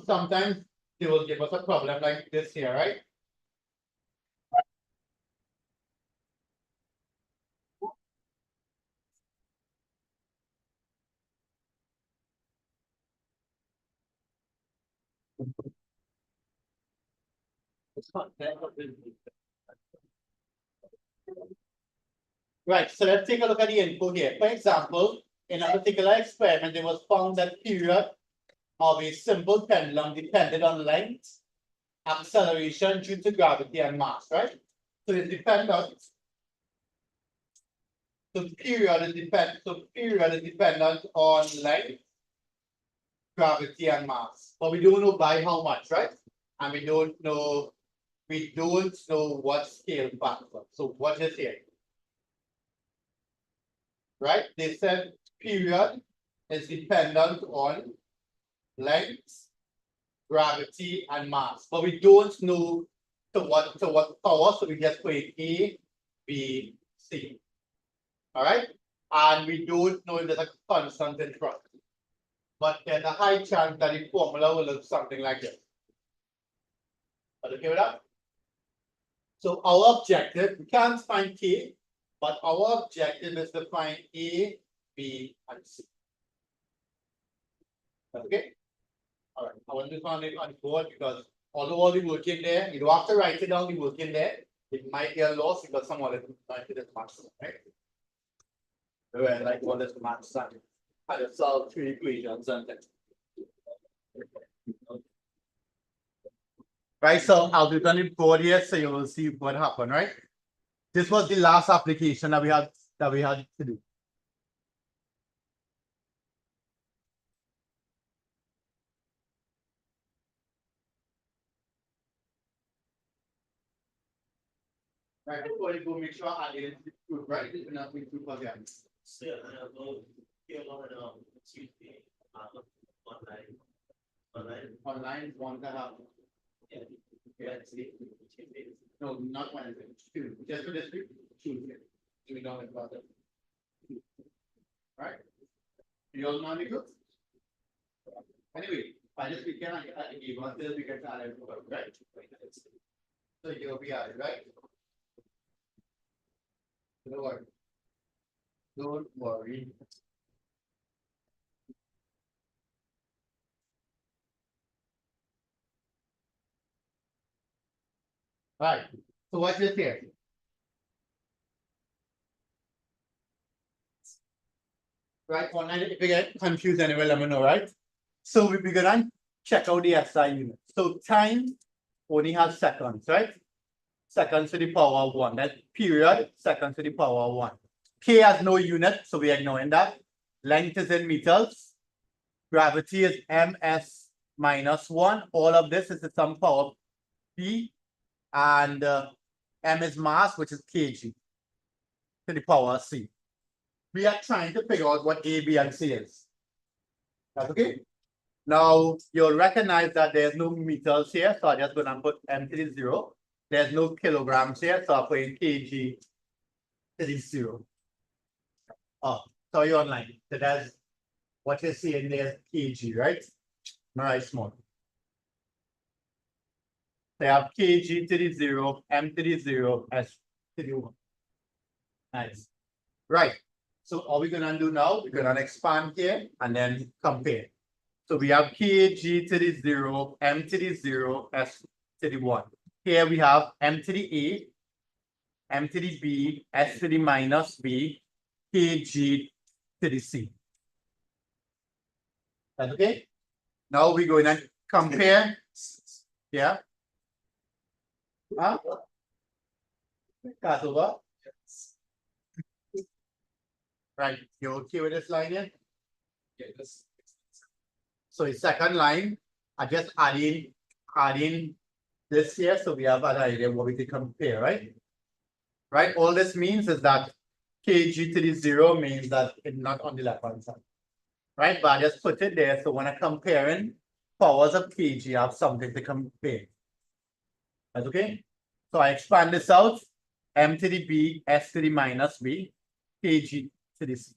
sometimes they will give us a problem like this here, right? Right, so let's take a look at the info here. For example, in a particular experiment, it was found that period of a simple pendulum depended on length, acceleration due to gravity and mass, right? So it's dependent. So period is dependent on length, gravity, and mass. But we don't know by how much, right? And we don't know what scale factor. So what is here? Right? They said period is dependent on length, gravity, and mass. But we don't know to what power, so we just put A, B, C. All right? And we don't know if there's a constant in front. But there's a high chance that the formula will look something like this. Okay with that? So our objective, we can't find K, but our objective is to find A, B, and C. Okay? All right. I want this on the board because although all the work in there, you don't have to write it down, the work in there. It might get lost because someone is trying to do this math, right? Where like all this math stuff. How to solve three equations and things. Right, so I'll do it on the board here so you will see what happened, right? This was the last application that we had to do. Right, before you go, make sure I did it good, right? We're not going to again. So here on Tuesday, Online, one to have. Yeah. Wednesday. No, not Wednesday. Tuesday. Just for this week, Tuesday. We don't have about it. Right? You all know good? Anyway, by this weekend, I gave one till we get started, right? So you'll be out, right? Don't worry. Don't worry. Right. So what's this here? Right, online, if you get confused anyway, let me know, right? So we begin and check out the SI unit. So time only has seconds, right? Seconds to the power of 1. That's period, seconds to the power of 1. K has no unit, so we're ignoring that. Length is in meters. Gravity is ms minus 1. All of this is the sum power of P. And m is mass, which is kg to the power of C. We are trying to figure out what A, B, and C is. That's okay? Now, you'll recognize that there's no meters here, so I'm just going to put m to the 0. There's no kilograms here, so I'll put in kg to the 0. Oh, so you're online. So that's what you're seeing there's kg, right? Very small. They have kg to the 0, m to the 0, s to the 1. Nice. Right. So all we're gonna do now, we're gonna expand here and then compare. So we have kg to the 0, m to the 0, s to the 1. Here we have m to the a, m to the b, s to the minus b, kg to the c. That's okay? Now we're going to compare. Yeah. Huh? That's over. Right, you okay with this line here? Yes. So the second line, I just adding this here, so we have an idea what we can compare, right? Right, all this means is that kg to the 0 means that it's not on the left hand side. Right, but I just put it there, so when I'm comparing powers of kg, I have something to compare. That's okay? So I expand this out, m to the b, s to the minus b, kg to the c.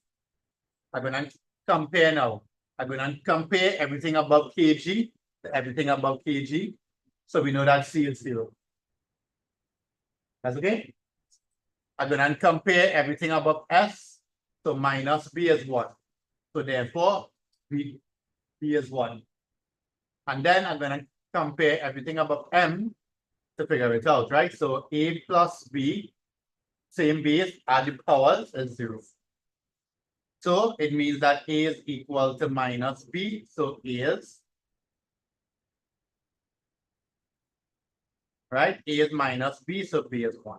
I'm going to compare now. I'm going to compare everything above kg to everything above kg. So we know that C is 0. That's okay? I'm going to compare everything above S. So minus B is 1. So therefore, B is 1. And then I'm going to compare everything above M to figure it out, right? So A plus B, same base, add the powers is 0. So it means that A is equal to minus B. So A is, right? A is minus B, so B is 1.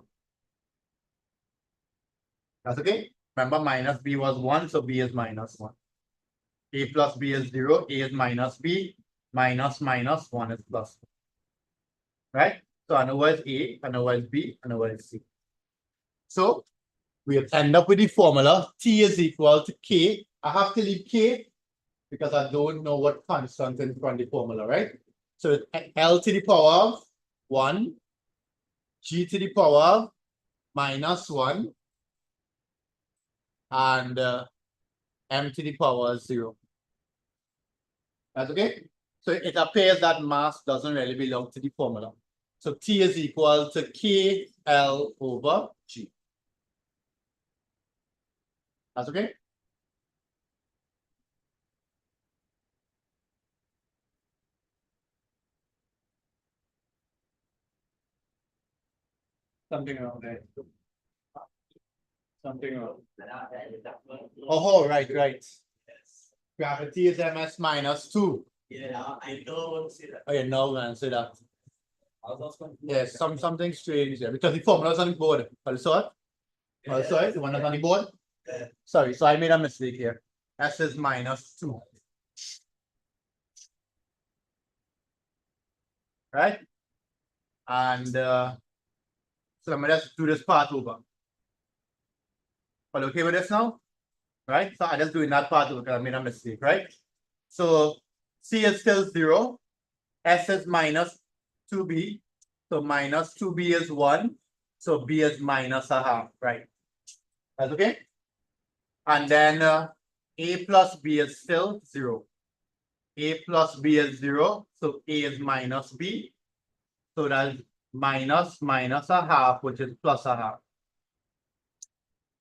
That's okay? Remember, minus B was 1, so B is minus 1. A plus B is 0, A is minus B, minus 1 is plus 1. Right? So another is A, another is B, another is C. So we end up with the formula T is equal to K. I have to leave K because I don't know what constant in front of the formula, right? So it's L to the power of 1, G to the power of minus 1, and M to the power of 0. That's okay? So it appears that mass doesn't really belong to the formula. So T is equal to KL over G. That's okay? Something wrong there. Something wrong. Oh, right. Gravity is ms minus 2. Yeah, I don't see that. Oh, yeah, no, man, say that. Yes, something strange there because the formula is on the board. Oh, you saw it? Oh, sorry, the one that's on the board? Yeah. Sorry, so I made a mistake here. S is minus 2. Right? And so let me just do this part over. Are you okay with this now? Right? So I just doing that part over because I made a mistake, right? So C is still 0. S is minus 2B. So minus 2B is 1. So B is minus a half, right? That's okay? And then A plus B is still 0. A plus B is 0. So A is minus B. So that's minus a half, which is plus a half.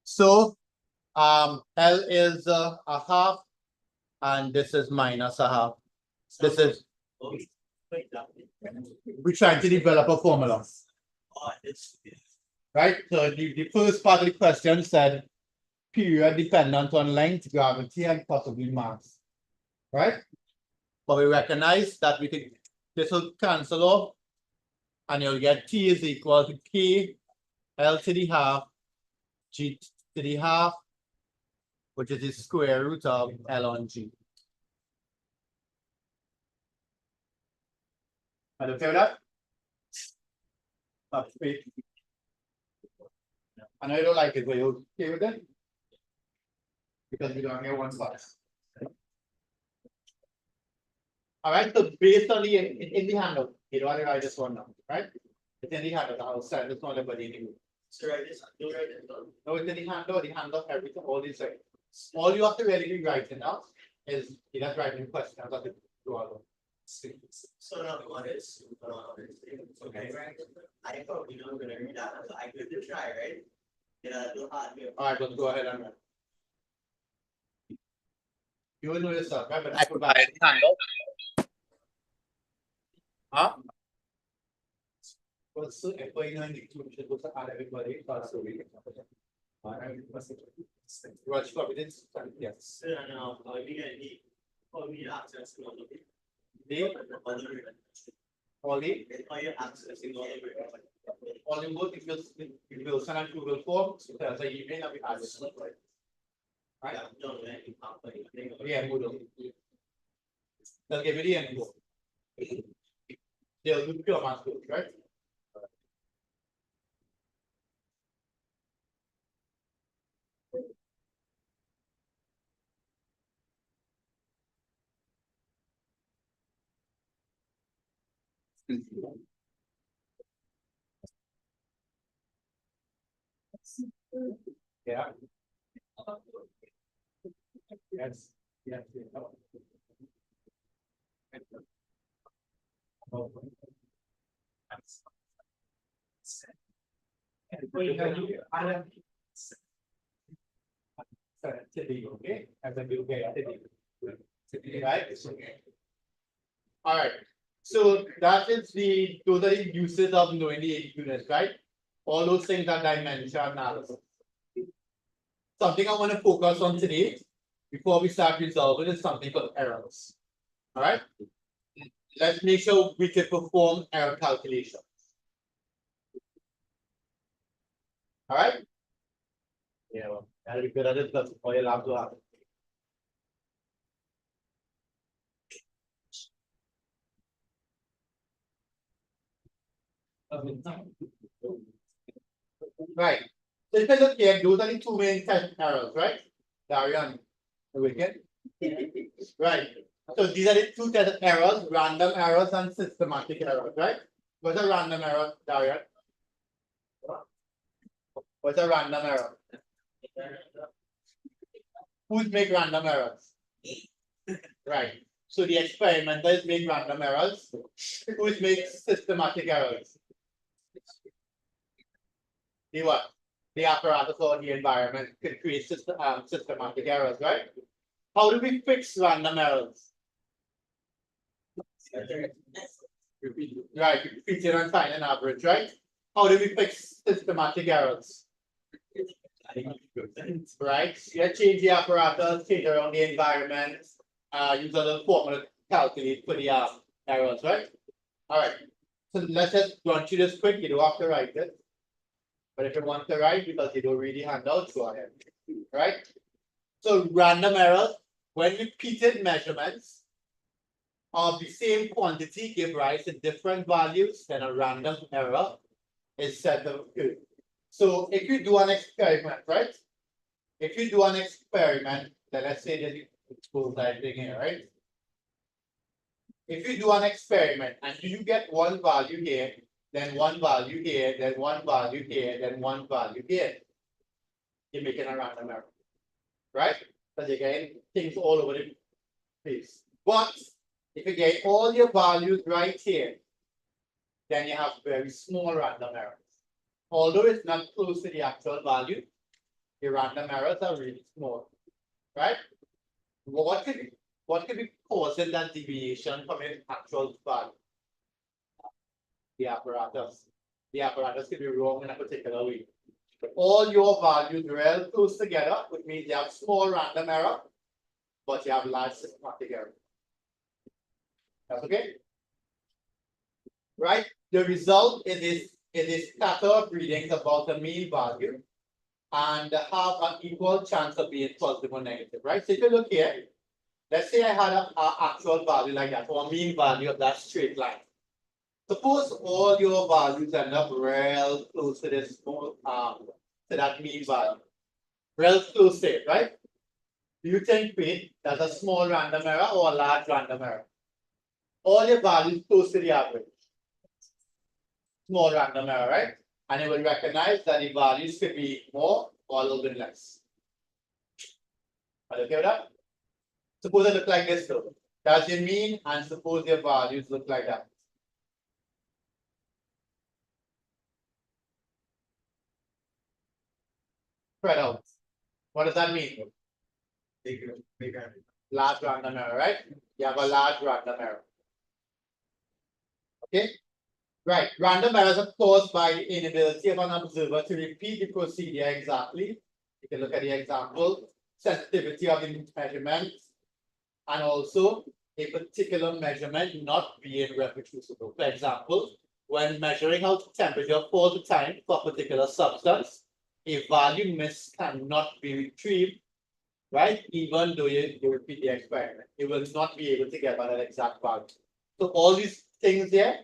So L is a half, and this is minus a half. This is, we're trying to develop a formula. Right? So the first part of the question said period dependent on length, gravity, and possibly mass. Right? But we recognize that we can, this will cancel off, and you'll get T is equal to K L to the half G to the half, which is the square root of L on G. Are you okay with that? Wait. I know you don't like it, but you're okay with it? Because we don't get one class. All right, so based on the in the handle, you don't want to write this one down, right? It's in the handle, I'll send this one everybody in the group. So write this, you'll write it down. No, it's in the handle, everything, all these things. All you have to really be writing now is you just writing questions of the do all of them. So now what is? Okay. I probably know gonna read that, so I could try, right? Yeah, do hard. All right, let's go ahead and. You will know yourself, right? But I provide handle. Huh? Well, so if we know the two should go to add everybody, so we can. Rush for this, yes. So now, we gonna need, we need access to all of it. Only, All your accessing all of it. only both if you send a Google form, so there's a email and we add it. Right? Yeah, Moodle. They'll give you the info. They'll do pure math, right? Yeah. Yes. Yeah. Okay, as a big right? All right. So that is those are the uses of knowing the 8 units, right? All those things that I mentioned now. Something I want to focus on today before we start resolving is something called errors. All right. Let's make sure we can perform error calculation. All right. Yeah, well, that'll be good at it, but for your lab to have. Right. So if you look here, those are the two main types of errors, right? Darian, the wicked. Right. So these are the two types of errors, random errors and systematic errors, right? What's a random error, Darian? What's a random error? Who's make random errors? Right. So the experimenters make random errors. Who's make systematic errors? The what? The apparatus or the environment can create systematic errors, right? How do we fix random errors? Right, repeat it and find an average, right? How do we fix systematic errors? Right, you change the apparatus, change around the environment, use other formula to calculate for the errors, right? All right, so let's just run through this quick. You don't have to write it, but if you want to write because you don't read the handouts, go ahead. Right? So random errors, when repeated measurements of the same quantity give rise to different values, then a random error is said to occur. So if you do an experiment, right? If you do an experiment, then let's say that it's thing here, right? If you do an experiment and you get one value here, then one value here, then one value here, then one value here, you're making a random error, right? Because you're getting things all over the place. But if you get all your values right here, then you have very small random errors. Although it's not close to the actual value, your random errors are really small, right? What could be causing that deviation from an actual value? The apparatus. The apparatus could be wrong in a particular way. All your values real close together, which means you have small random error, but you have large systematic error. That's okay? Right? The result is a scatter of readings about the mean value and have an equal chance of being positive or negative, right? So if you look here, let's say I had an actual value like that, or a mean value of that straight line. Suppose all your values end up real close to this small to that mean value. Real close to it, right? Do you think, wait, that's a small random error or a large random error? All your values close to the average. Small random error, right? And it will recognize that the values could be more or a little bit less. Are you okay with that? Suppose it look like this though. That's your mean, and suppose your values look like that. Spread out. What does that mean? Large random error, right? You have a large random error. Okay? Right. Random errors are caused by the inability of an observer to repeat the procedure exactly. You can look at the example, sensitivity of the measurement, and also a particular measurement not being reproducible. For example, when measuring out temperature for the time for a particular substance, a value missed cannot be retrieved, right? Even though you repeat the experiment, you will not be able to get that exact value. So all these things there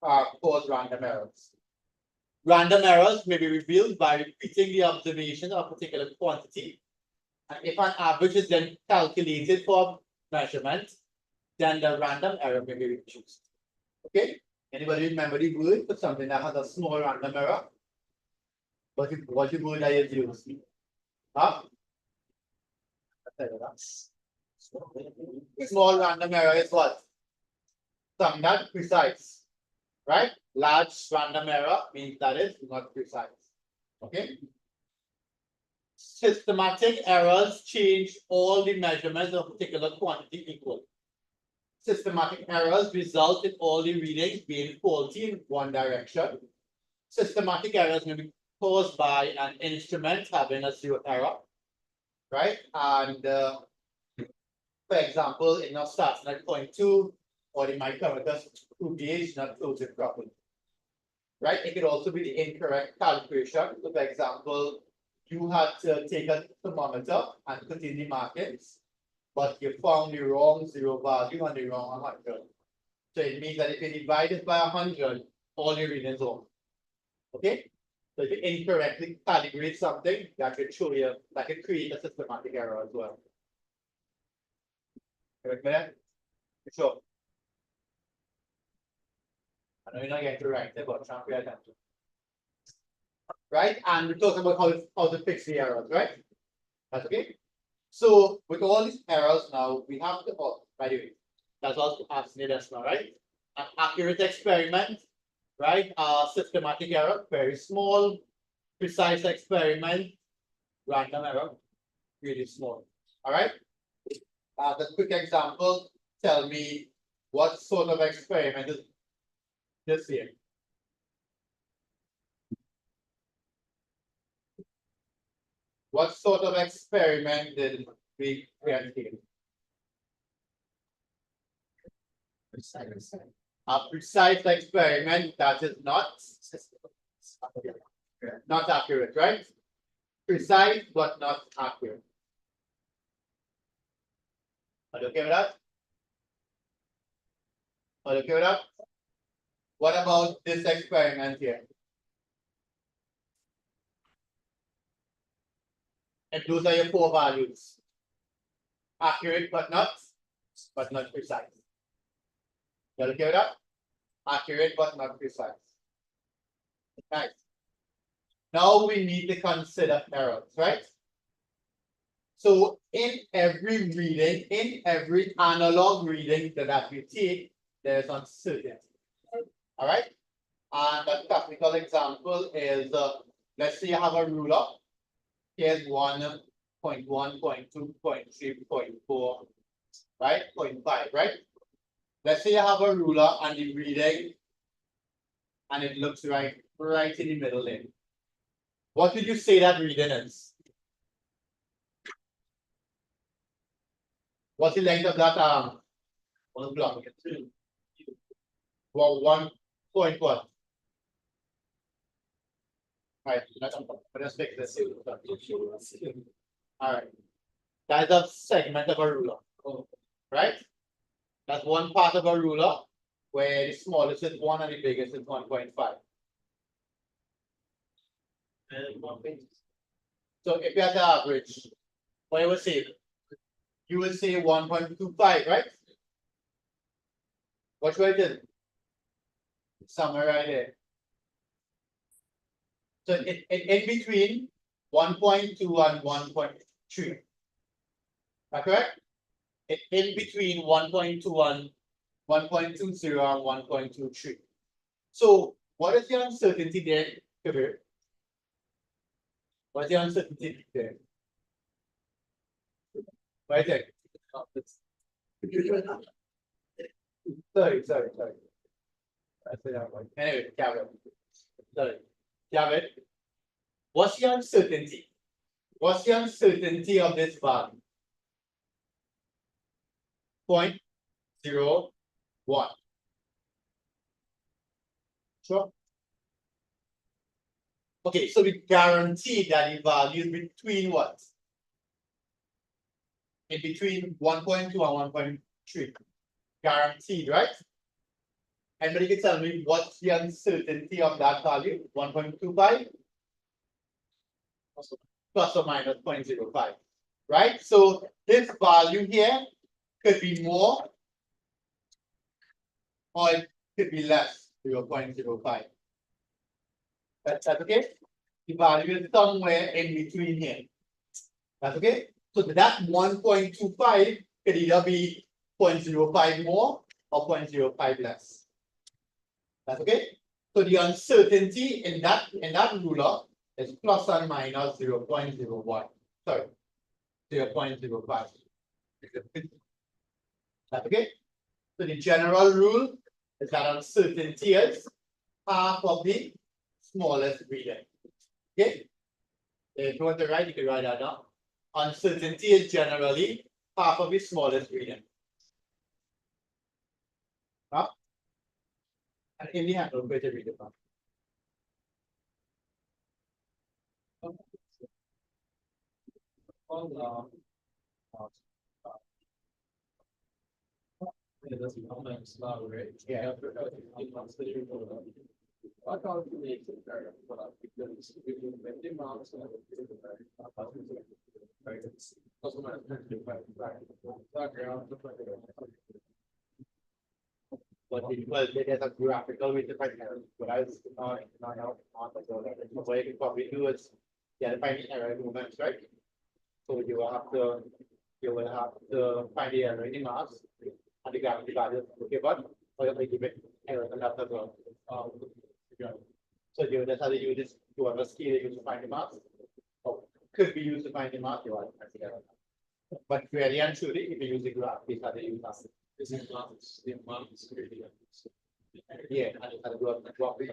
cause random errors. Random errors may be revealed by repeating the observation of a particular quantity. And if an average is then calculated for measurement, then the random error may be reduced. Okay? Anybody remember the word for something that has a small random error? What's the word that you use? Huh? Small random error is what? Something not precise, right? Large random error means that is not precise. Okay. Systematic errors change all the measurements of a particular quantity equal. Systematic errors result in all the readings being faulty in one direction. Systematic errors may be caused by an instrument having a zero error, right? And for example, it not starting at 0.2 or the micrometers to gauge not closing properly, right? It could also be the incorrect calculation. So for example, you had to take a thermometer and put in the markings, but you found the wrong zero value and the wrong 100. So it means that if you divide it by 100, all your readings are. Okay? So if you incorrectly calibrate something, that could show you, that could create a systematic error as well. Correct, man? Sure. I know you're not getting it right, but try and pay attention. Right? And we're talking about how to fix the errors, right? That's okay. So with all these errors now, we have to, by the way, that's also asking this now, right? An accurate experiment, right? Systematic error, very small. Precise experiment, random error, really small. All right. The quick example, tell me what sort of experiment is this here? What sort of experiment did we create here? A precise experiment that is not accurate, right? Precise but not accurate. Are you okay with that? Are you okay with that? What about this experiment here? And those are your four values. Accurate but not precise. You okay with that? Accurate but not precise. Nice. Now we need to consider errors, right? So in every reading, in every analog reading that we take, there's uncertainty. All right. And a practical example is, let's say you have a ruler. Here's 1.1, 0.2, 0.3, 0.4, right? 0.5, right? Let's say you have a ruler and the reading, and it looks right in the middle there. What did you say that reading is? What's the length of that one block? Well, 1.1. Right, let's make this. All right. That's a segment of a ruler, right? That's one part of a ruler where the smallest is 1 and the biggest is 1.5. So if you have to average, what you would say? You will say 1.25, right? What should I do? Somewhere right there. So in between 1.2 and 1.3. That correct? In between 1.2 and 1.20 and 1.23. So what is the uncertainty there, Kabir? What's the uncertainty there? Right there. Sorry. I said that right. Anyway, Gavin. Sorry. Gavin. What's the uncertainty? What's the uncertainty of this value? 0.01. Sure. Okay, so we guarantee that the value is between what? In between 1.2 and 1.3. Guaranteed, right? Anybody can tell me what's the uncertainty of that value? 1.25 plus or minus 0.05, right? So this value here could be more or it could be less, 0.05. That's okay? The value is somewhere in between here. That's okay? So that 1.25 could either be 0.05 more or 0.05 less. That's okay. So the uncertainty in that ruler is plus or minus 0.01. Sorry, 0.05. That's okay. So the general rule is that uncertainty is half of the smallest reading. Okay. If you want to write, you can write that down. Uncertainty is generally half of the smallest reading. Huh? And in the hand, we're going to read it down. Yeah. Well, there's a graphical way to find error, but I was not on the go. What you can probably do is find the error movements, right? So you will have to find the error in the mass and the gravity value. Okay, but or you give it error and that's as well. So you that's how you use this to have a scale you use to find the mass. Or could be used to find the mass, you want. But really and truly, if you use the graph, it's how they use mass. Yeah, and drop it.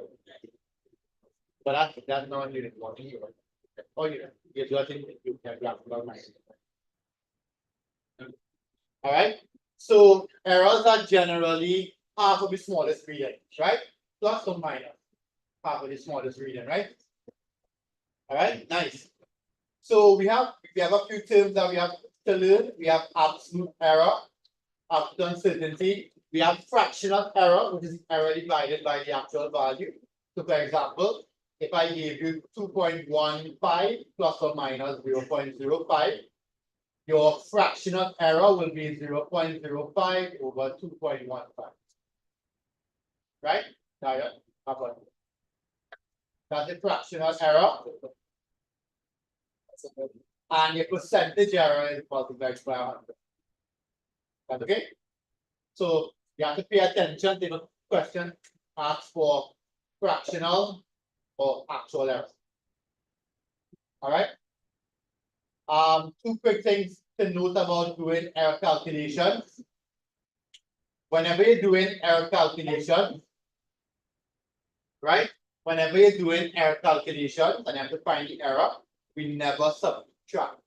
But that's not unit one here. Oh, yeah, you're judging you can graph about my. All right. So errors are generally half of the smallest reading, right? Plus or minus half of the smallest reading, right? All right, nice. So we have a few terms that we have to learn. We have absolute error, absolute uncertainty. We have fractional error, which is error divided by the actual value. So for example, if I gave you 2.15 plus or minus 0.05, your fractional error will be 0.05 over 2.15. Right? That's the fractional error. And your percentage error is multiplied by 100. That's okay? So you have to pay attention to the question asks for fractional or actual error. All right. Two quick things to note about doing error calculations. Whenever you're doing error calculations, right? Whenever you're doing error calculations and you have to find the error, we never subtract.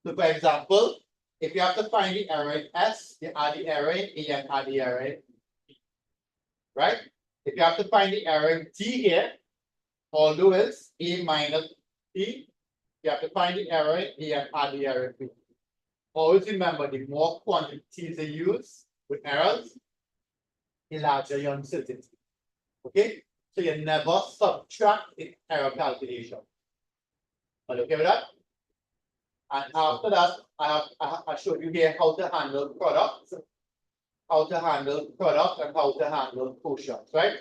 So for example, if you have to find the error in S, you add the error in A and add the error in B. Right? If you have to find the error in D here, although it's A minus B, you have to find the error in A and add the error in B. Always remember, the more quantities you use with errors, the larger your uncertainty. Okay? So you never subtract the error calculation. Are you okay with that? And after that, I showed you here how to handle products, and how to handle quotients, right?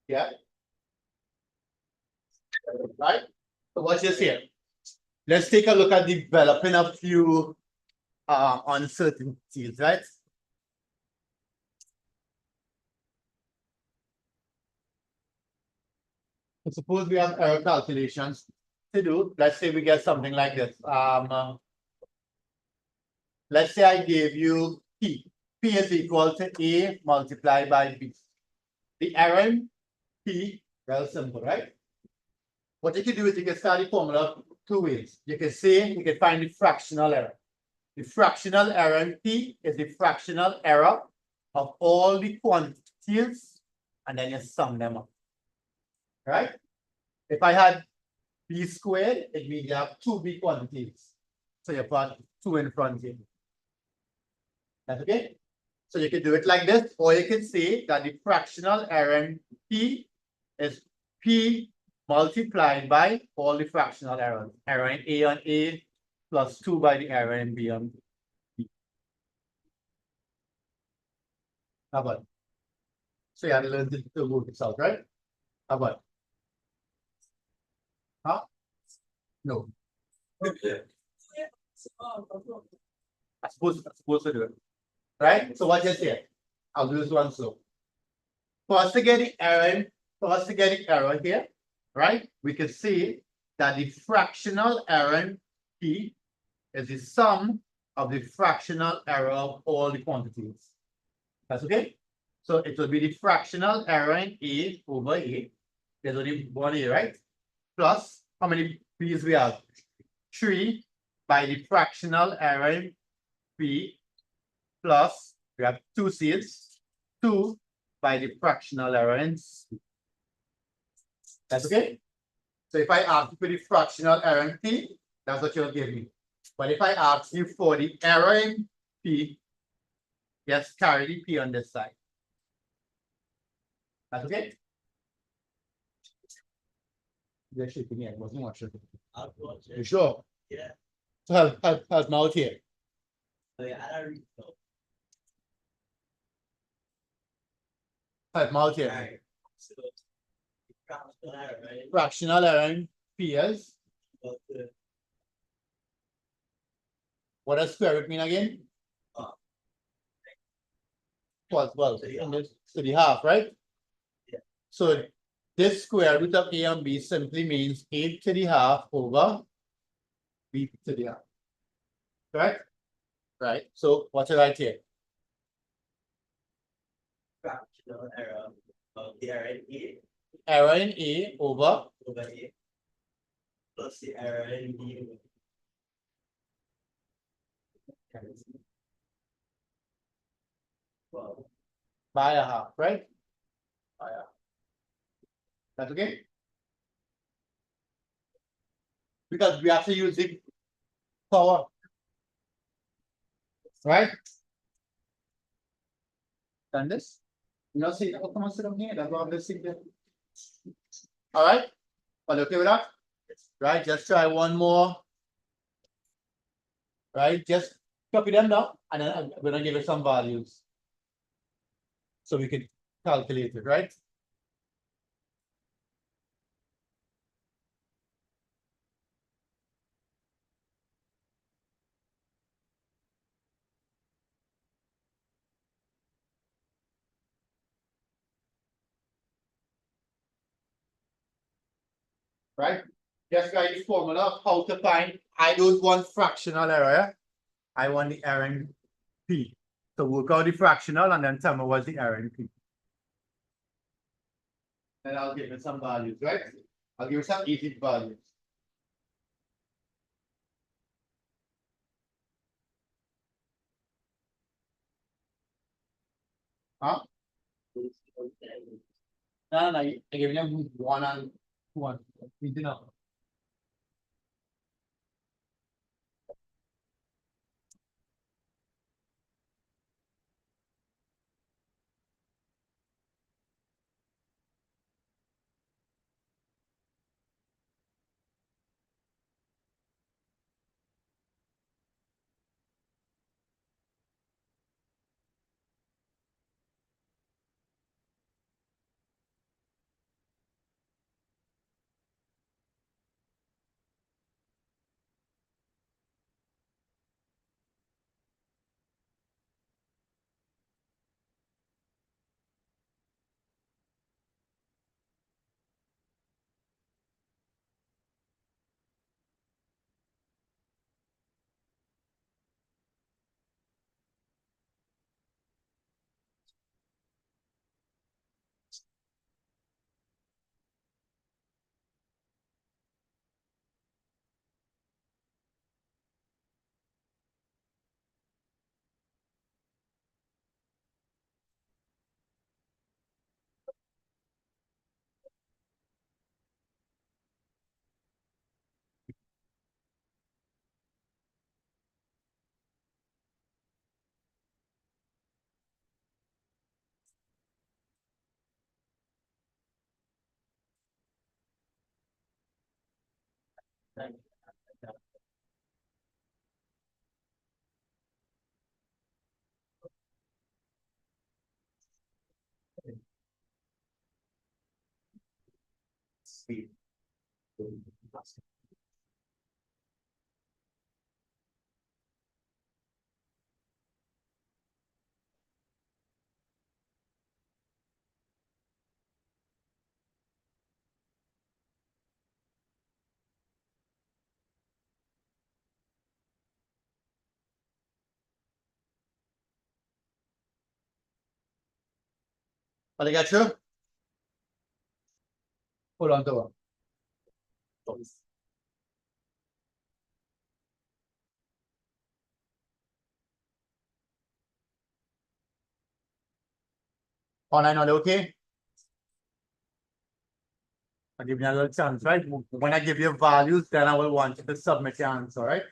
Yeah. Right? So watch this here. Let's take a look at developing a few uncertainties, right? So suppose we have error calculations to do. Let's say we get something like this. Let's say I gave you P. P is equal to A multiplied by B. The error in P, very simple, right? What you can do is you can start the formula two ways. You can find the fractional error. The fractional error in P is the fractional error of all the quantities, and then you sum them up. Right? If I had B squared, it means you have two B quantities. So you put 2 in front here. That's okay? So you can do it like this, or you can say that the fractional error in P is P multiplied by all the fractional errors. Error in A on A plus 2 by the error in B on B. How about? So you have to learn to work this out, right? How about? Huh? No. I'm supposed to do it. Right? So what you say? I'll do this one slow. For us to get the error here, right? We can see that the fractional error P is the sum of the fractional error of all the quantities. That's okay? So it will be the fractional error in A over A. There's only one A, right? Plus, how many P's we have? 3 by the fractional error in P plus, we have 2 C's, 2 by the fractional error in C. That's okay? So if I ask you for the fractional error in P, that's what you'll give me. But if I ask you for the error in P, just carry the P on this side. That's okay? You're shaking it, wasn't much. I'll watch You it. sure? Yeah. So how's my out here? So yeah, I don't really know. How's my out here? Alright. So fractional error, right? Fractional error in P is, But the what does square root mean again? Well, in this, to the half, right? Yeah. So this square root of A and B simply means A to the half over B to the half. Right? Right. So what's it right here? fractional error of the error in A Error in A over over A plus the error in B over well, by a half, right? By a half. That's okay? Because we have to use the power. Right? Done this? You know, see, come on, sit down here. That's what I'm listening to. All right? Are you okay with that? Right? Just try one more. Right? Just copy them down and then I'm gonna give it some values. So we can calculate it, right? Right? Just write the formula how to find. I don't want fractional error. I want the error in P. So work out the fractional and then tell me what's the error in P. Then I'll give it some values, right? I'll give it some easy values. Huh? No, I give them one and one. We do not. speed. Are they get you? Hold on to it. Online, are they okay? I'll give you a little chance, right? When I give you values, then I will want you to submit your answer, right?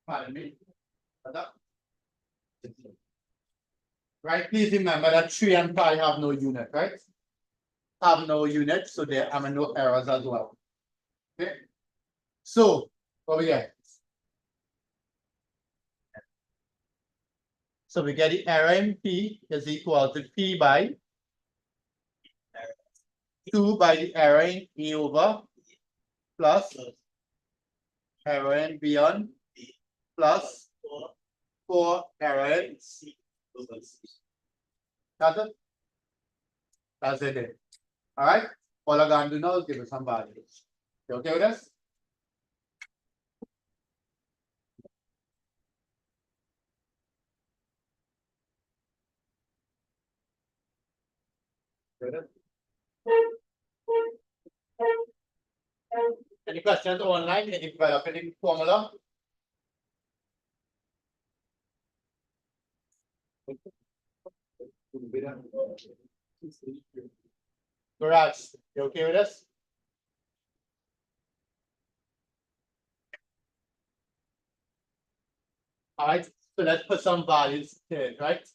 Pardon me. What's up? Right, please remember that 3 and 5 have no unit, right? Have no unit, so there are no errors as well. Okay, so what we get? So we get the error in P is equal to P by 2 by the error in E over plus error in B on plus 4 error in C. That's it. That's it. All right. All I'm going to do now is give it some values. You okay with this? Any questions online? Any developing formula? Garage, you okay with this? All right, so let's put some values here, right?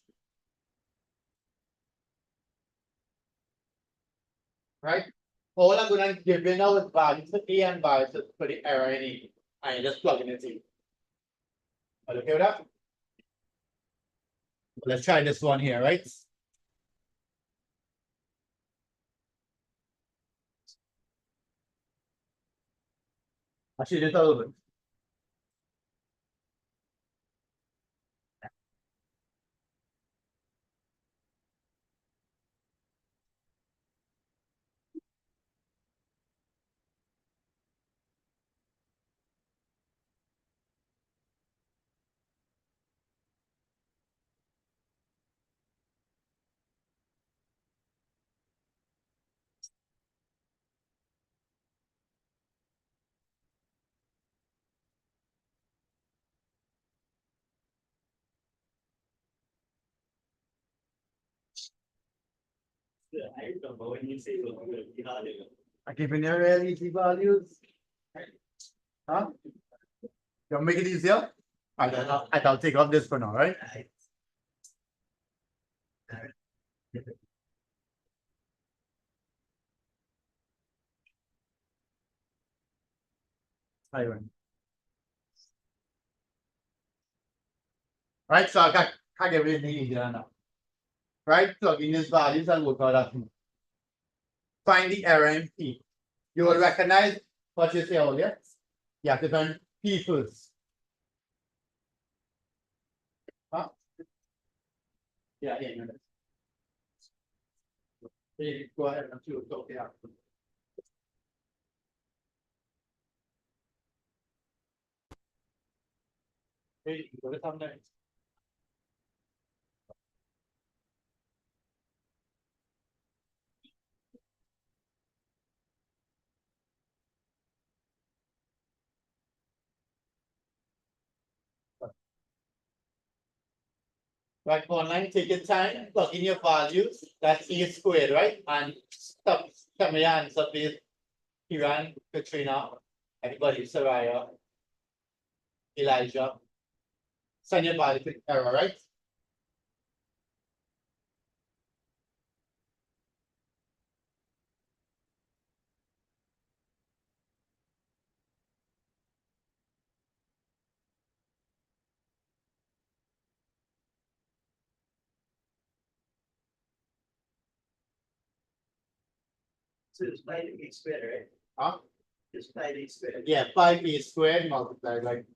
Right? All I'm gonna give you now is values for A and values for the error in E. And you just plug in it in. Are you okay with that? Let's try this one here, right? Actually, just a little bit. I remember when you say you're going to be hard. I'm giving you real easy values. Huh? You want to make it easier? I'll take off this for now, right? Right, so I can't get rid of anything easier now. Right, plug in these values and work out that. Find the error in P. You will recognize what you say earlier. You have to find P first. Huh? Yeah, yeah. Go ahead and see what's okay. Hey, go to some next. Right, online, take your time, plug in your values, that's E squared, right? And stop, come here and stop this. Iran, Katrina, everybody, Saraya, Elijah. Send your value to error, right? So it's 5 squared, right? Huh? It's 5 squared. Yeah, 5 squared multiplied like.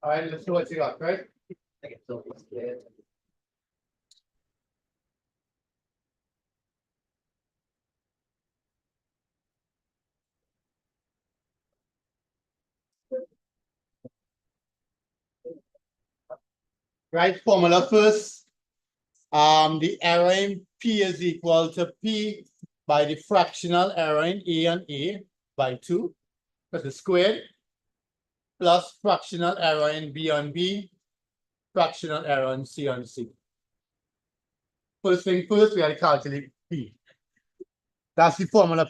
All right, let's see what you got, right? Right, formula first. The error in P is equal to P by the fractional error in A and A by 2, that's the squared, plus fractional error in B on B, fractional error in C on C. First thing first, we have to calculate P. That's the formula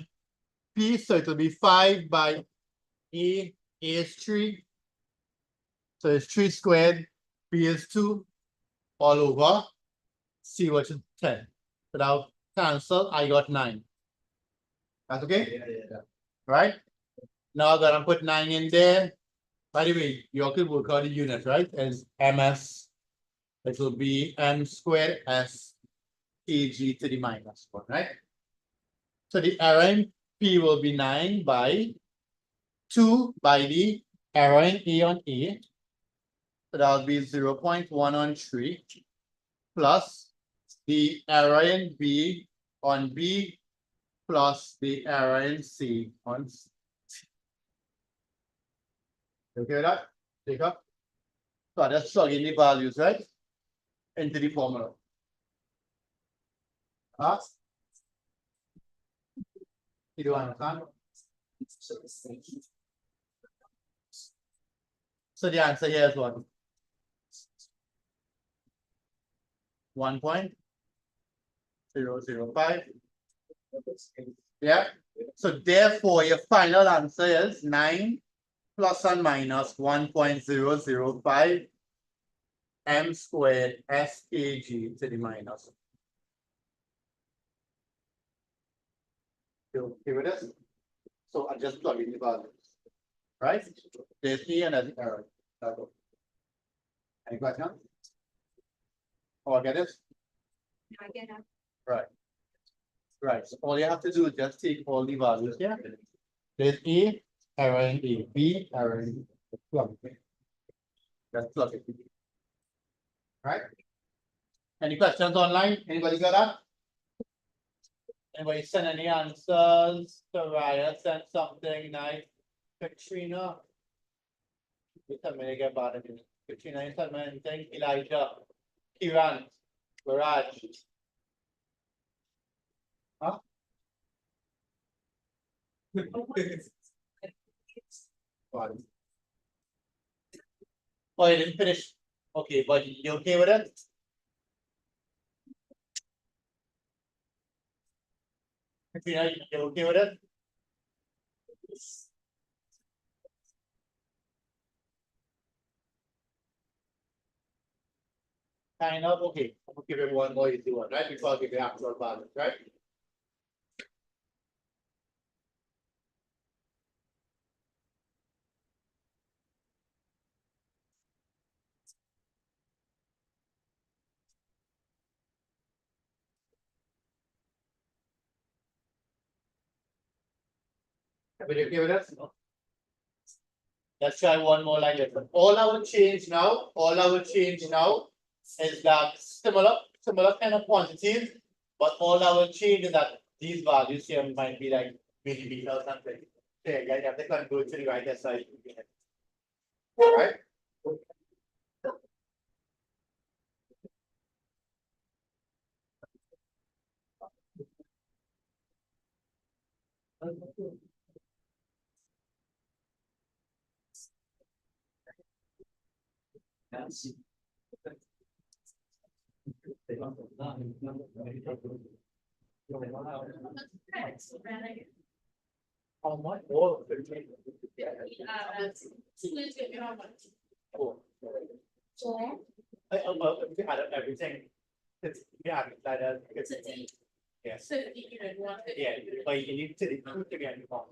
P, so it will be 5 by A is 3. So it's 3 squared, B is 2, all over C, which is 10. Without cancel, I got 9. That's okay? Right? Now I'm gonna put 9 in there. By the way, you all could work out the unit, right? As MS, it will be M squared S AG to the minus 1, right? So the error in P will be 9 by 2 by the error in A on A. So that will be 0.1 on 3 plus the error in B on B plus the error in C on C. Okay with that? Take up. So let's plug in the values, right? Into the formula. Huh? You do understand? So the answer here is what? 1.005. Yeah. So therefore, your final answer is 9 plus and minus 1.005 M squared SAG to the minus. You okay with this? So I just plug in the values. Right? There's E and there's error. Any questions? Oh, I get it? I get it. Right. Right. So all you have to do is just take all the values here. There's A, error in A, B, error in B. Plug it. Just plug it. Right? Any questions online? Anybody got that? Anybody send any answers? Soraya sent something nice. Katrina. You tell me to get bad at it. Katrina, you sent me anything? Elijah. Kiran. Garage. Huh? Oh, you didn't finish. Okay, but you okay with it? Katrina, you okay with it? kind of, okay, I'm gonna give it one more easy one, right? Before I give you actual value, right? Will you give it us? Let's try one more like this. All I will change now is that similar kind of quantities, but all I will change is that these values here might be like millimeter or something. Okay, you have to convert to the right side. Right? How much? Oh, 15. Oh. We had everything. It's, yeah, that is. Yes. Yeah, but you need to include again. So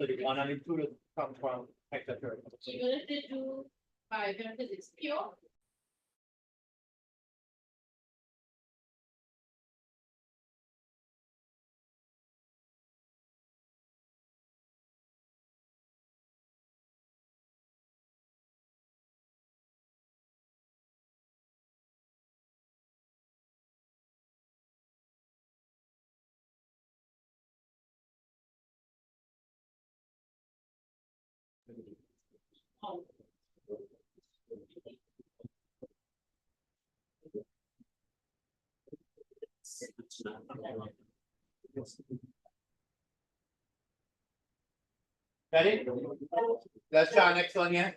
the one and the two come from etc. Even if they do by them, because it's pure. Ready? Let's try next one here.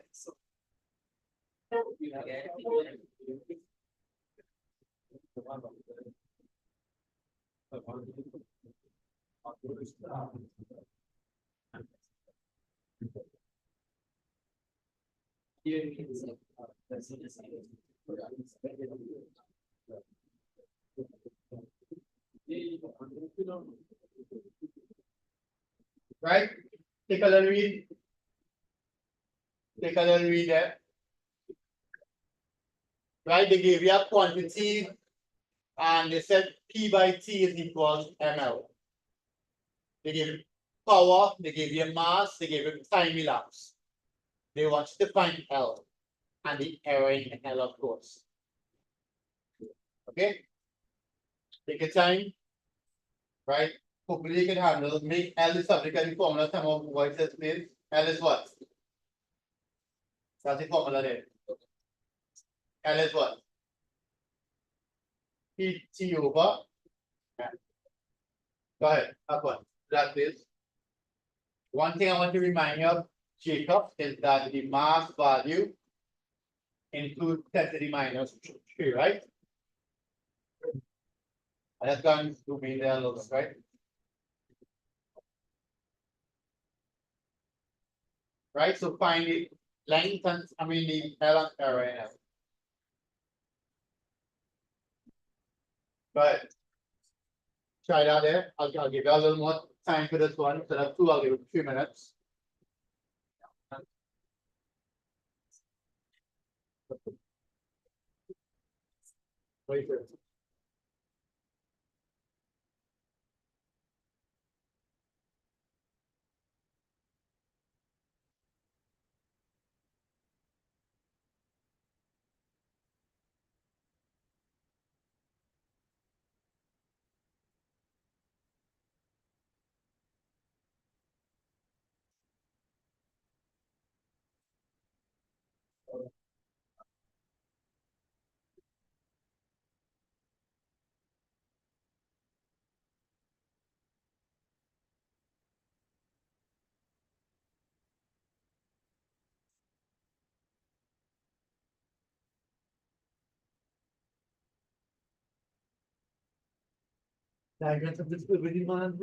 Right? Take a little read. Take a little read there. Right? They gave you a quantity and they said P by T is equals ml. They gave you power, they gave you mass, they gave you time elapsed. They want you to find L and the error in L, of course. Okay? Take your time. Right? Hopefully you can handle make L the subject and the formula some of what it says, please. L is what? That's the formula there. L is what? T over. Go ahead, up one. That is. One thing I want to remind you of, Jacob, is that the mass value includes 10 to the minus 3, right? And that's going to be there, looks right? Right, so find the length and I mean the L and error in L. But try that there. I'll give you a little more time for this one. Instead of 2, I'll give it 3 minutes. Wait for it. Diagrams of this really man.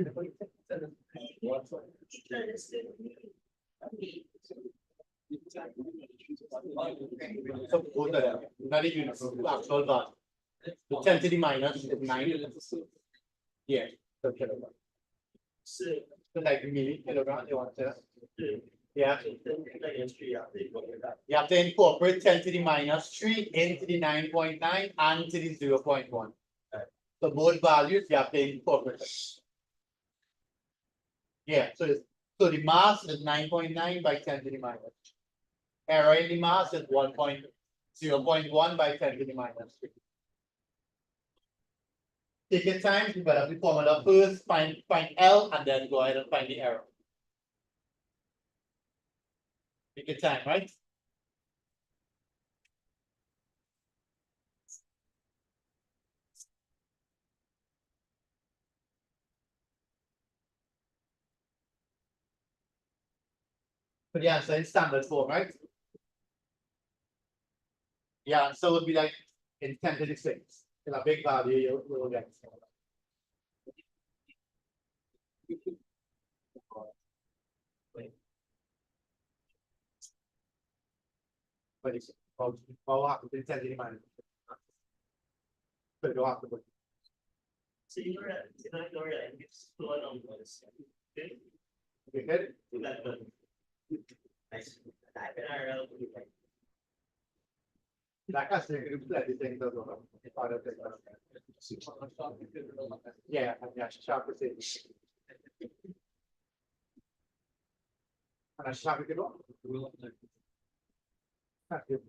So both of them, not the units, the actual value. The 10 to the minus is 9. Yeah. So kilogram. So, So like millikilogram, you want to? Yeah. You have to incorporate 10 to the minus 3 into the 9.9 and to the 0.1. So both values you have to incorporate. Yeah, so the mass is 9.9 by 10 to the minus. Error in the mass is 0.1 by 10 to the minus 3. Take your time, develop the formula first, find L, and then go ahead and find the error. Take your time, right? But the answer in standard form, right? Yeah, so it would be like in 10 to the 6. In a big value, you'll get. But it's all happens in 10 to the minus. But it'll have to be. so you're at, it's full on this. Okay, You get it? that one. Nice. I've been around. Like I said, you do everything as well. It's part of it. Yeah, and yeah, sharp percentage. And I sharp it up. You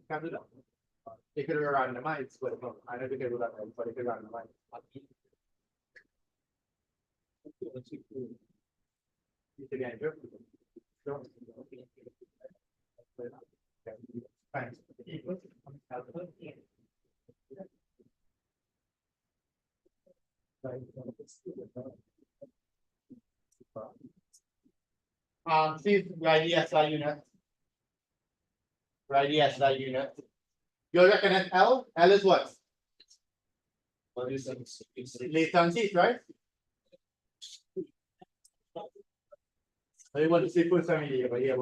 can do that. You could randomize, but I know you can do that, but you can randomize. You can enter. Thanks. See, right, the SI unit. Right, the SI unit. You recognize L? L is what? Latency, right? I want to see first time here, but here,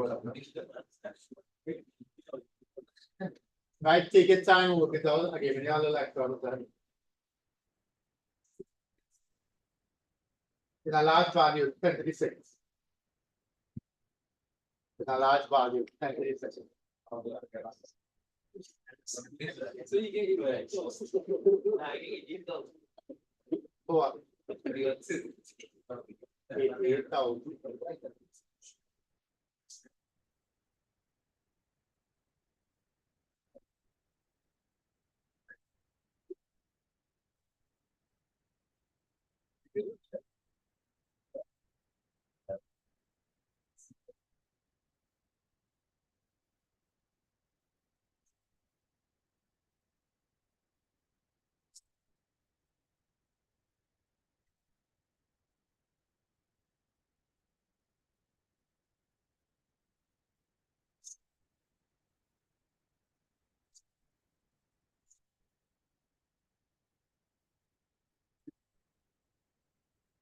right, take your time and work it out. I gave you all the electron time. In a large value, 10 to the 6. In a large value, 10 to the 6. So you get it. Oh, 8,000.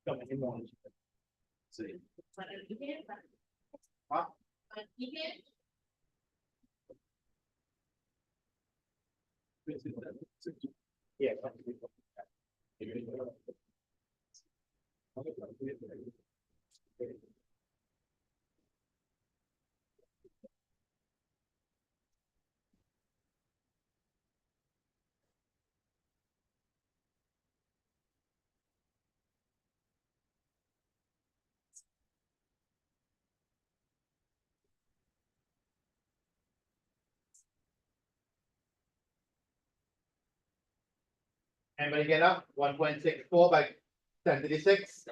Come in morning. Huh? Yeah. Anybody get up? 1.64 by 10 to the 6.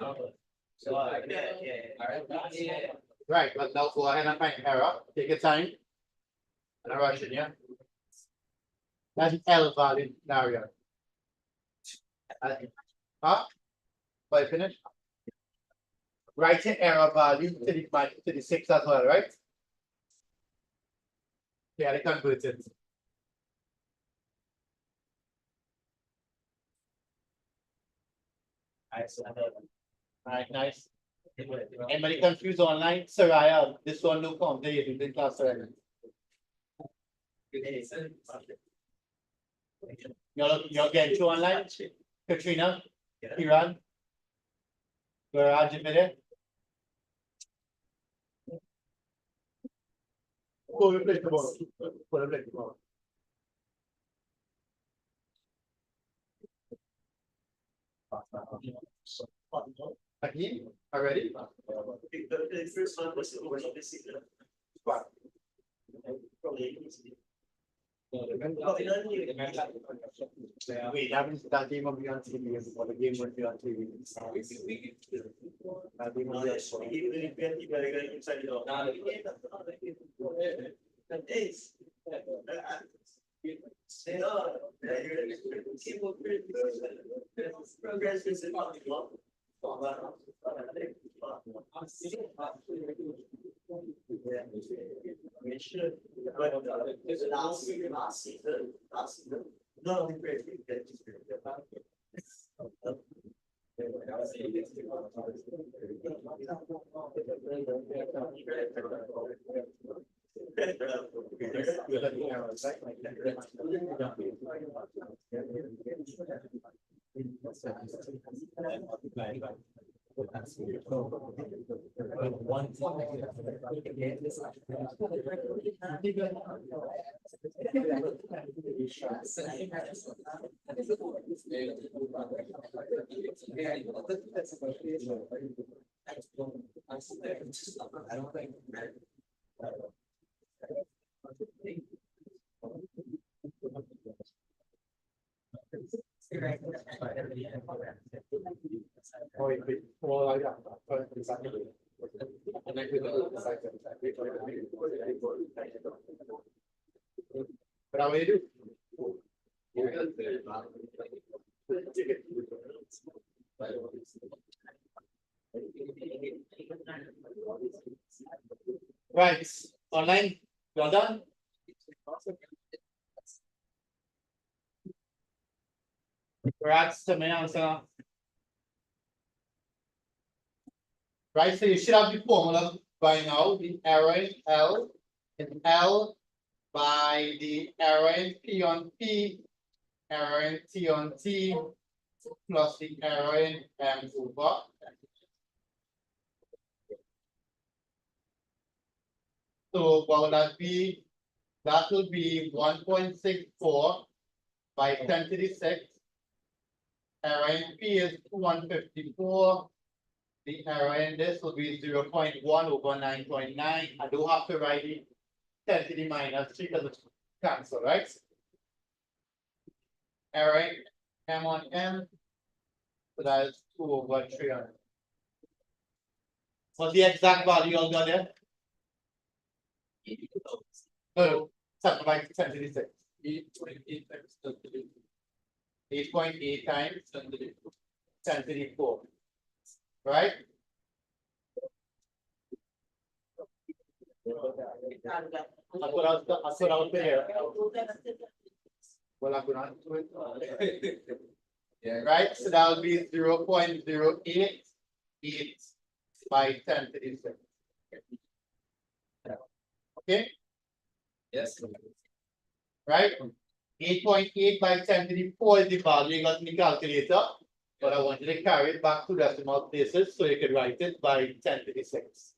Right, but now go ahead and find error. Take your time. And I'm rushing, yeah. That's L value scenario. Huh? But finish. Write the error value to the 6 as well, right? Yeah, they convert it. Alright, nice. Anybody confused online? Soraya, this one no count there in class already. You're getting two online? Katrina, Iran? Garage in there? Go and play the ball. Go and play the ball. Again, already? The first one was obviously the. Probably. Wait, that game will be on TV before the game will be on TV. That game will be on Progress is last season. No, I don't think. But how do you do? Right, online, you're done? Congrats to me, answer. Right, so you should have the formula by now, the error in L is L by the error in P on P, error in T on T, plus the error in M over. So what would that be? That will be 1.64 by 10 to the 6. Error in P is 154. The error in this will be 0.1 over 9.9. I do have to write it 10 to the minus 3 because it's cancel, right? Error in M on M. So that is 2 over 300. What's the exact value you got there? No, 7 by 10 to the 6. 8.8 times 10 to the 4. Right? That's what I was there. Well, I'm gonna do it. Yeah, right. So that will be 0.088 by 10 to the 6. Okay. Yes. Right? 8.8 by 10 to the 4 is the value you got in the calculator. But I want you to carry it back to decimal places so you can write it by 10 to the 6.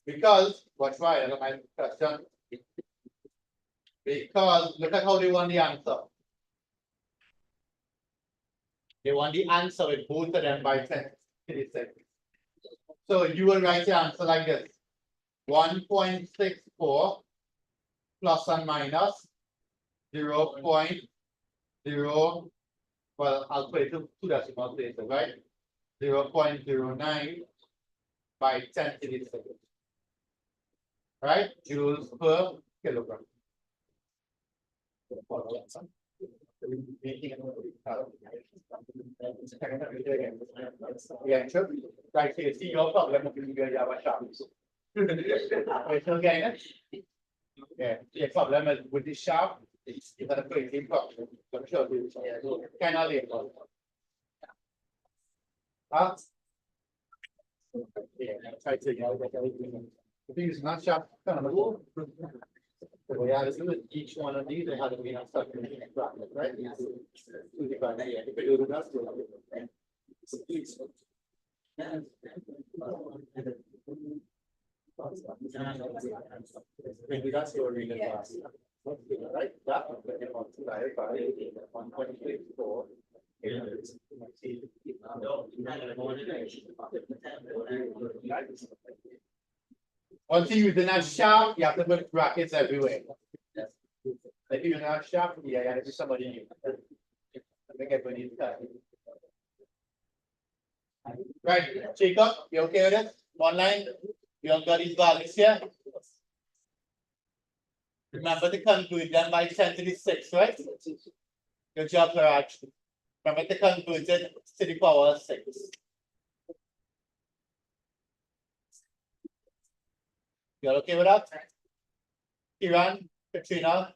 Because, what's right? I don't mind the question. Because look at how they want the answer. They want the answer with both of them by 10 to the 6. So you will write your answer like this: 1.64 plus and minus 0.0. Well, I'll put it to 2 decimal places, right? 0.09 by 10 to the 6. Right? Joules per kilogram. Yeah, sure. Right, so you see your problem if you have a sharp. Okay. Yeah, the problem is with the sharp, it's a crazy problem. I'm sure you cannot live. Yeah, try to get if it's not sharp, So we have to do each one of these, they have to be a separate bracket, right? Two different, yeah, if you do that, maybe that's your reading class. Right, that one, divided by 1.64. Once you use that sharp, you have to put brackets everywhere. If you're not sharp, yeah, you have to do somebody new. I think everybody needs that. Right, Jacob, you okay with it? One line, you have got these values here. Remember to conclude them by 10 to the 6, right? Good job, Raj. Remember to conclude it to the power of 6. You're okay with that? Kiran, Katrina,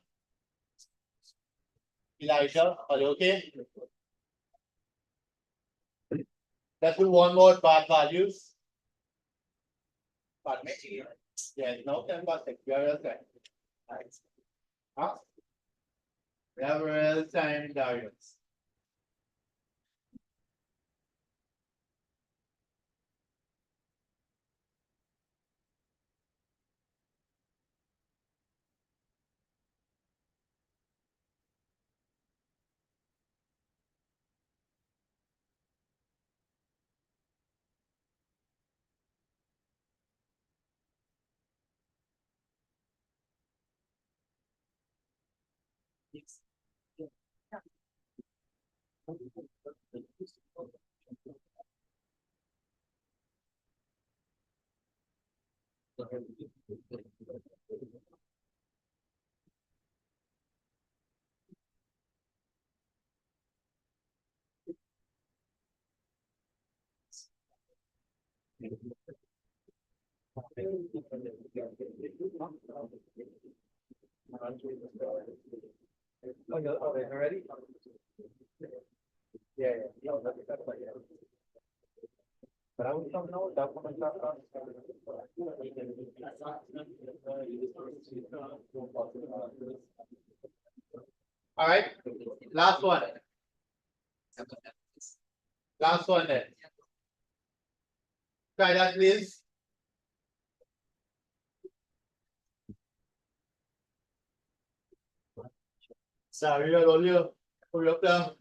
Elijah, are you okay? Let's do one more bad values. Pardon me? Yeah, no, 10 past 6. You are okay. Huh? We have real time variance. Oh, you're ready? Yeah, yeah. But I will come now, that one. All right, last one. Last one then. Try that, please. Sorry, I told you. Hurry up there.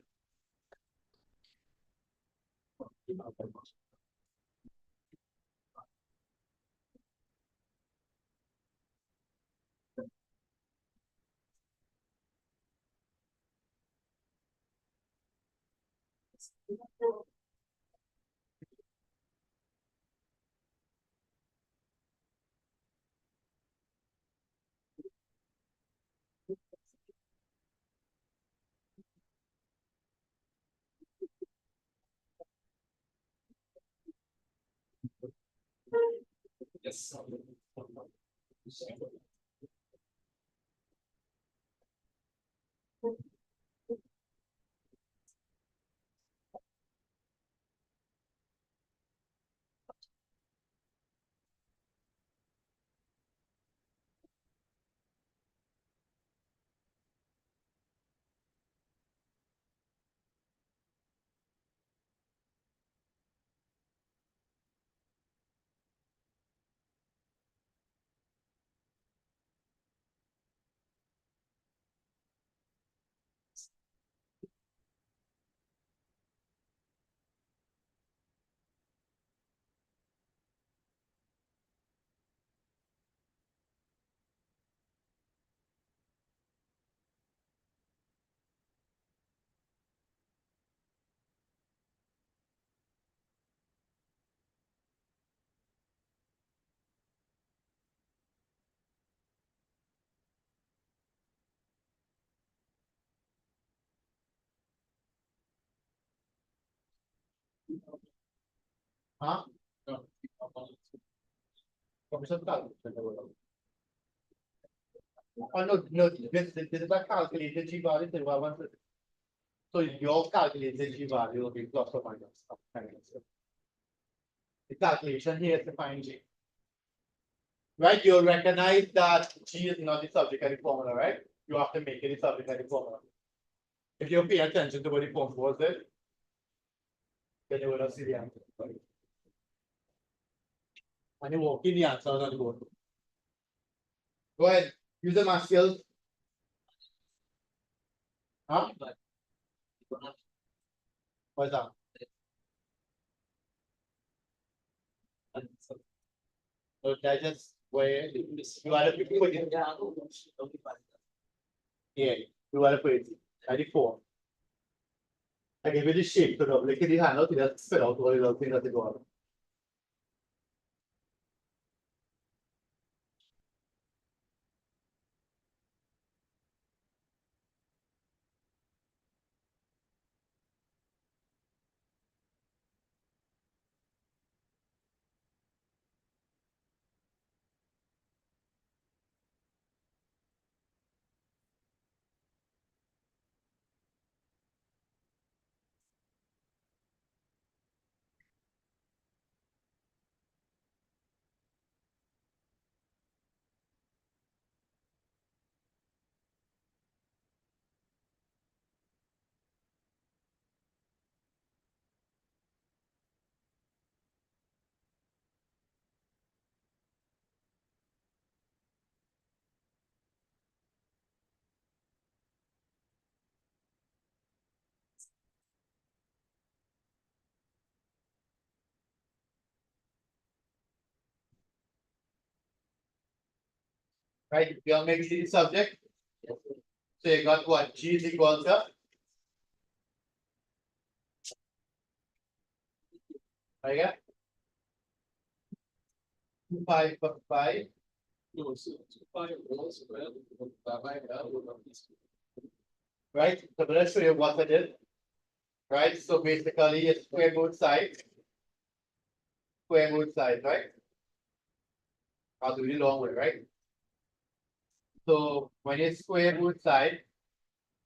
Yes. Huh? No. Commission calculation. Oh, no, this is a calculated G value, so I want to. So your calculated G value will be plus or minus. The calculation here is to find G. right? You'll recognize that G is not the subject of the formula, right? You have to make it the subject of the formula. If you pay attention to what the form was there, then you will not see the answer. And you walk in the answer on the board. Go ahead, use the math skills. Huh? What's that? So that just where you are the put it. Yeah, you are the put it. At the form. I give you the shape to double click the handle to just spit out all the little things that they go on. Right? You'll make the subject. So you got what? G is equal to. Right? Yeah? 2 pi 5. Right? So let's show you what I did. Right? So basically it's square both sides. Square both sides, right? I'll do the long way, right? So when you square both sides,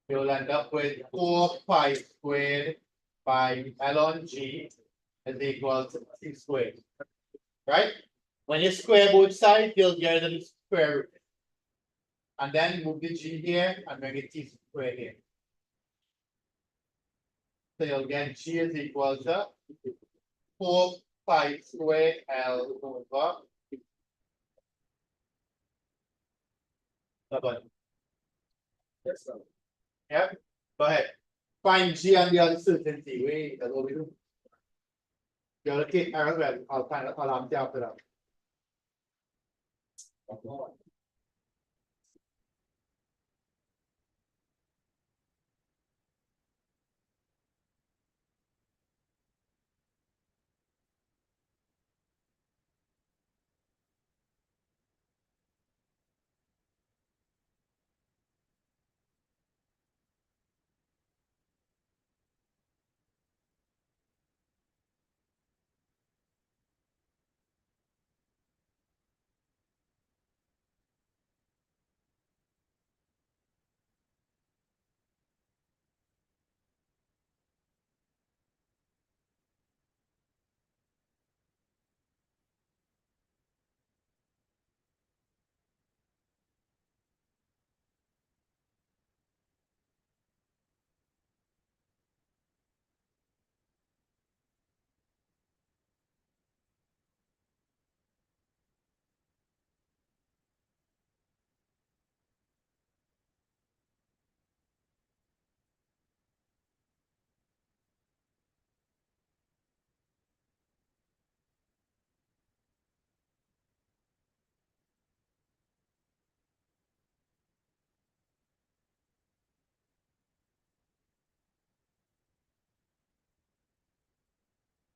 you'll end up with 4 pi squared by ln G is equal to C squared. Right? When you square both sides, you'll get the square root. And then move the G here and bring it T squared here. So you'll get G is equal to 4 pi squared L over. Yep. Go ahead. Find G and the uncertainty. Wait, that's what we do. You'll look at as well. I'll find out answer after that.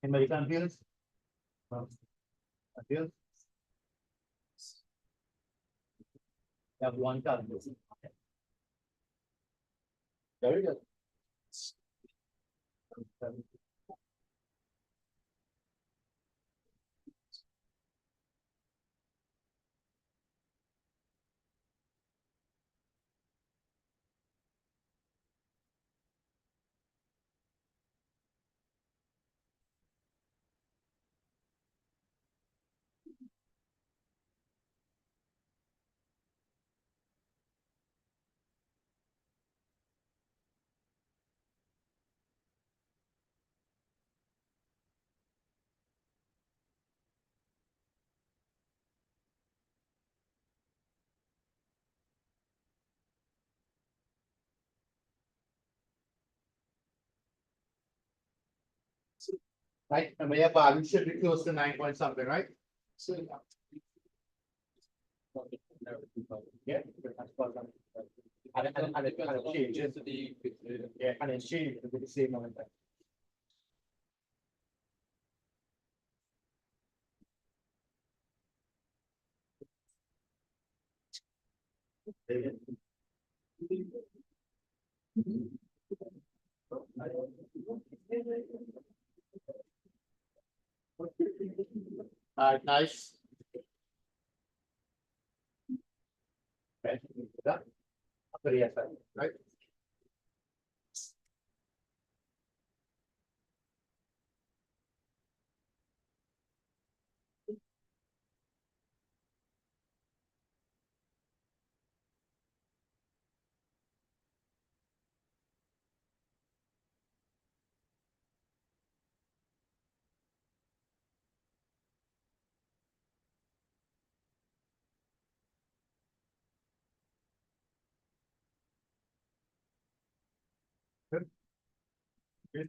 Anybody confused? No. Confused? You have one card. Very good. Right, and your value should be close to 9 point something, right? Yeah. And it changes to the, yeah, and it changes to the same amount. Alright, nice. Okay, done. Upper ESI, right? Good. Good.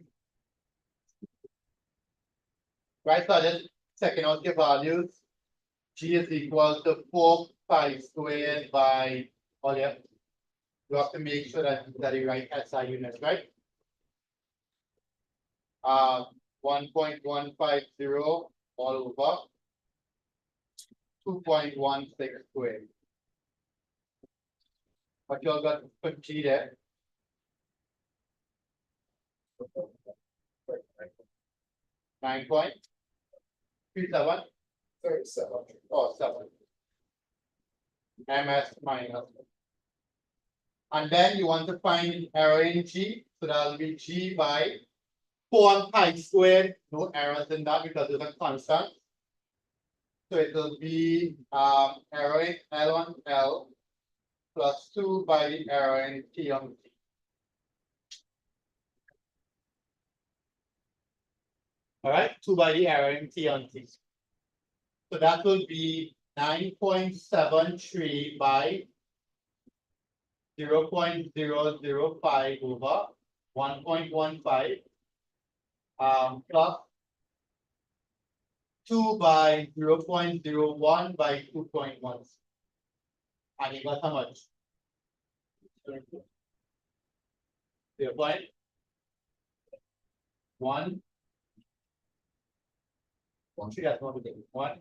Right, so just checking out the values. G is equal to 4 pi squared by, oh yeah. You have to make sure that you write SI units, right? 1.150 all over 2.16 squared. But you all got to put G there. Nine point 37. 37. Oh, 7. MS minus. And then you want to find error in G, so that'll be G by 4 pi squared. No errors in that because it's a constant. So it will be error in L on L plus 2 by the error in T on T. All right, 2 by the error in T on T. So that will be 9.73 by 0.005 over 1.15 plus 2 by 0.01 by 2.1. And you got how much? 0.1. 1. That's what we did. 1.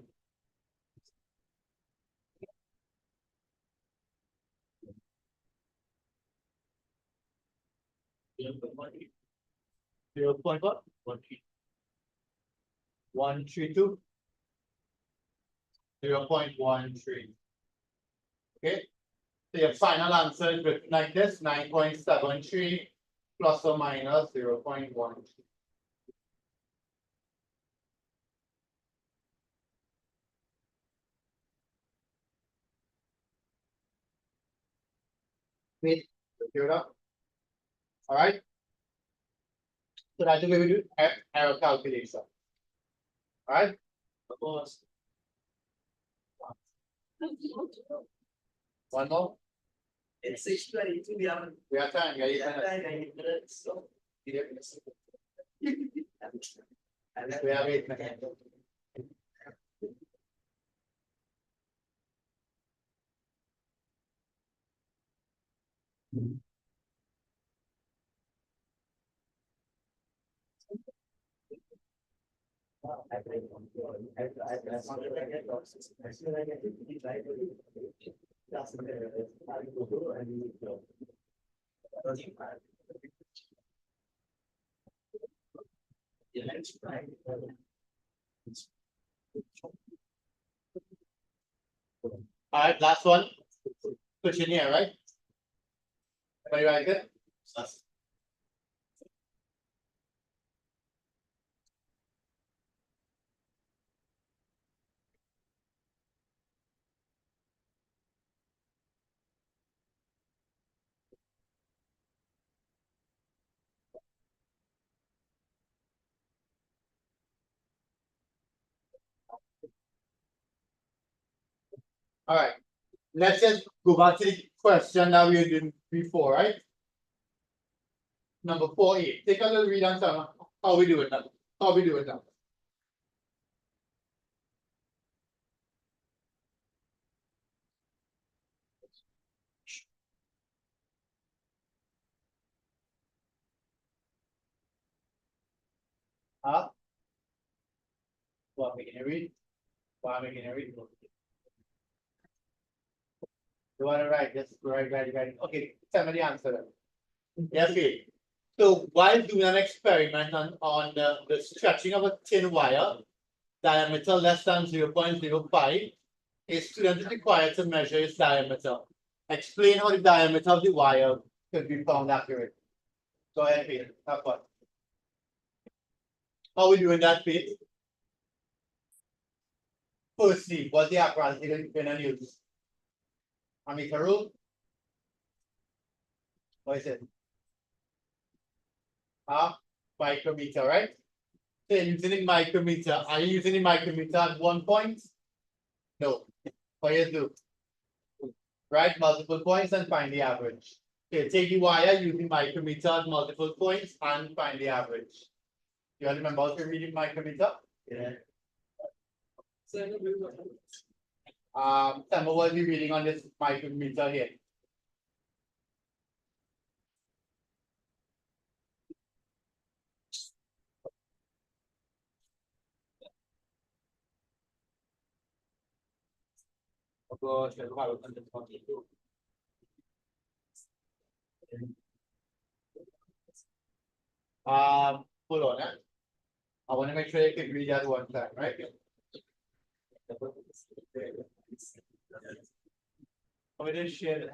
0.1. 132. 0.13. Okay. So your final answer is written like this: 9.73 plus or minus 0.1. Wait, clear it up. All right. So that's the way we do error calculation. All right. One more. It's 6:22, we have. We have time. Yeah, you Yeah, can. 9 minutes, so. We have 8 minutes. All right, last one. Push in here, right? Everybody right there? All right. Let's just go back to the question that we did before, right? Number 4A. Take a little read on some how we do it now. How we do it now? Huh? What making it read? Why making it read? You wanna write, just write. Okay, tell me the answer then. Yes, okay. So while doing an experiment on the stretching of a thin wire, diameter less than 0.05, a student is required to measure its diameter. Explain how the diameter of the wire could be found accurate. Go ahead, Pete. Have fun. How we doing that, Pete? Firstly, what's the apparatus you're gonna use? Ammeter rule? What is it? Micrometer, right? So you're using the micrometer. Are you using the micrometer at 1 point? No. What you do? Right, multiple points and find the average. Okay, take the wire, use the micrometer at multiple points and find the average. You all remember how to read the micrometer? Yeah. Tell me what you're reading on this micrometer here. Hold on, I want to make sure you can read that one time, right? I'm gonna share it.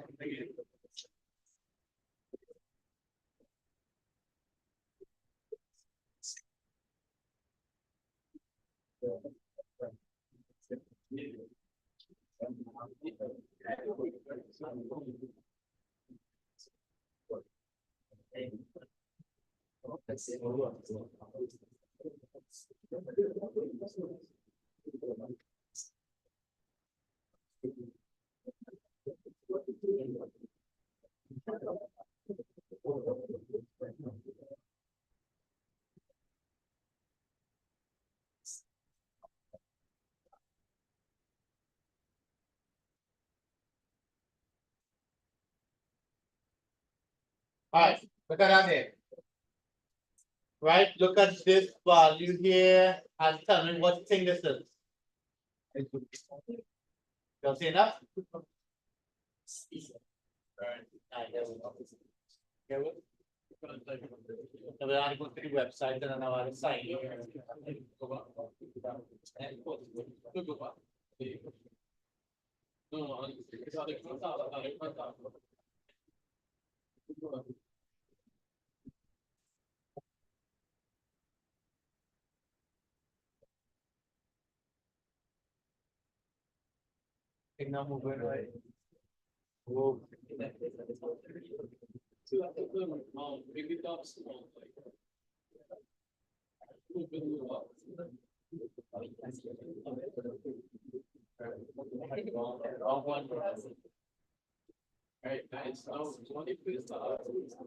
Alright, look at that here. Right, look at this value here and tell me what thing this is. You see enough? Alright, there we go. Here we go. So we are going to the website and then I will sign in. Thing now moving right. Whoa. Right, nice.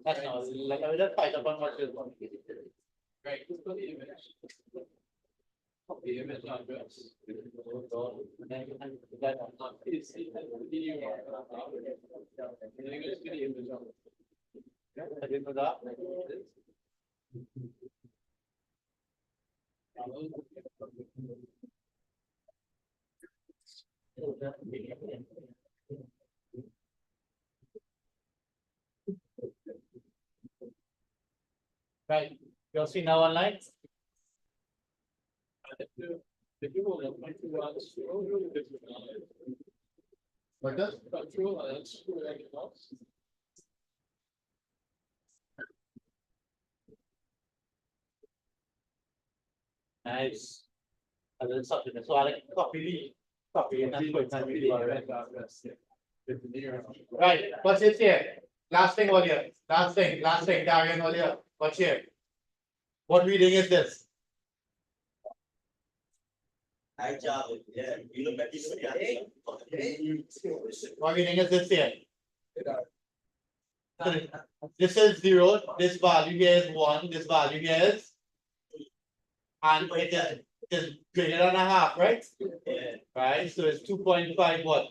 That's not like I will just fight upon what is one. Right. The image address. I didn't know that. Right, you'll see now online. What does? Nice. And then something, so I like copy and that's what I'm doing. Right, what's it here? Last thing over here, last thing, Darian over here, what's here? What reading is this? High job, yeah, you look at this. What reading is this here? This is 0, this value here is 1, this value here is And it is greater than a half, right? Yeah. Right, so it's 2.5 what?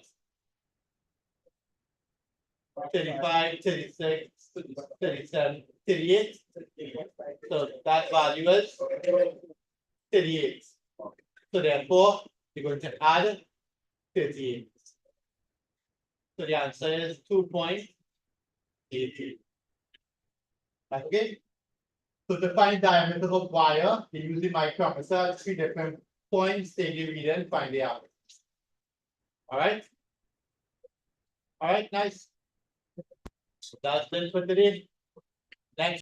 35, 36, 37, 38. So that value is 38. So therefore, you're going to add 38. So the answer is 2.88. Okay. So to find diameter of wire, they use the micrometer at 3 different points, take the reader and find the average. Alright? Alright, nice. That's it for today.